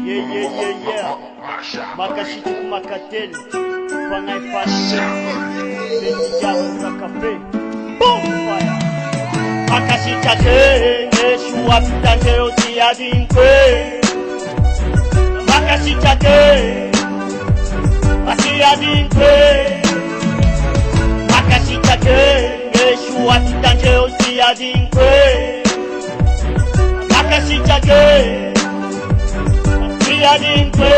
Yeah. Makashiti kumakateli Pangaifani Besi jawa za kafe Boom fire Makashita te Neshua pitante osi adinkwe Makashita te Asi adinkwe Makashita te Neshua pitante osi adinkwe Makashita te Adinkwe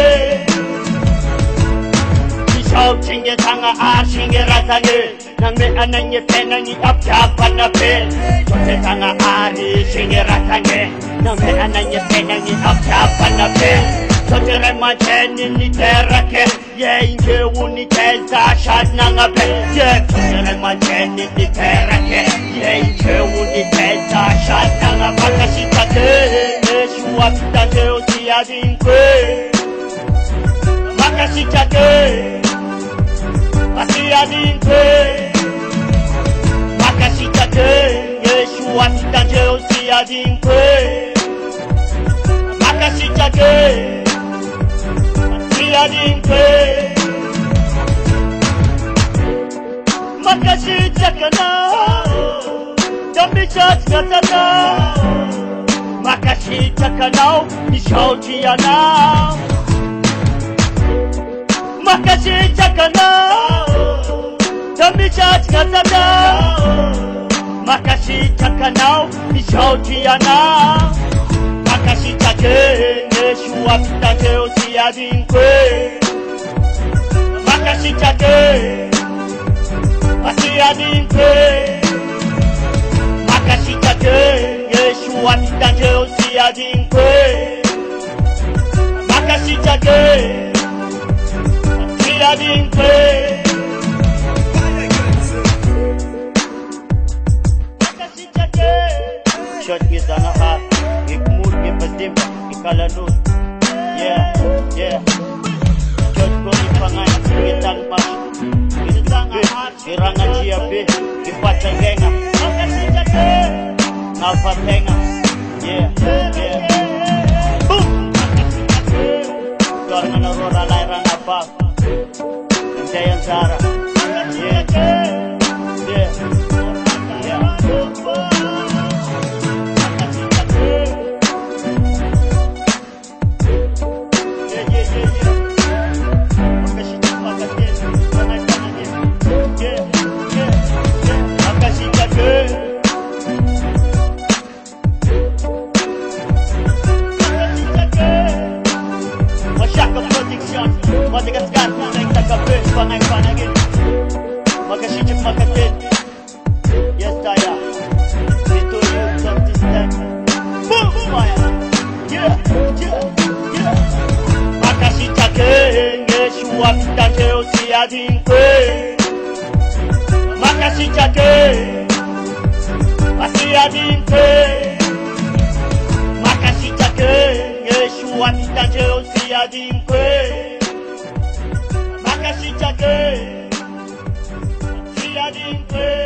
Ishaw chinge tanga shinge ratange Nangme ananye penanyi apyapa na pe Sote tanga shinge ratange Nangme ananye penanyi apyapa na pe Sote rema cheni ni terake Ye inge uni teza shad nanga pe Ye sote rema cheni ni terake Ye inge uni teza shad nanga Makashita te Neshua pitante osi adinkwe Makashita te Asi adinkwe Makashita te Yeshua pitante osi adinkwe Makashita te Asi adinkwe Makashita kana Dambi chat katana Makashita kanao Nishauti ya nao Makashita kanao Dambi chat katana Makashita kanao Nishauti ya nao Makashita ke Neshua pitante osi adinkwe Makashita ke Asi adinkwe Makashita ke Yeshua pitante osi adinkwe Makashita ke Asi adinkwe Makashita ke Shot gizana hat Ikmur ke patimba Ikalanut Yeah Shot ko ipangan Kitang pas Kirangan siapi Kipatengenga Makashita ke Alfatenga Yeah Boom Dorang narora lairan apa Jayan Zara Yeah Madagascar, nagta kape, panagin Makashita makatin Yes, Taya Ito yung consistent Boom, fire Yeah Makashita ke Yeshua pitante osi adinkwe Makashita ke Asi adinkwe Makashita ke Yeshua pitante osi adinkwe Makashita ke Si adinkwe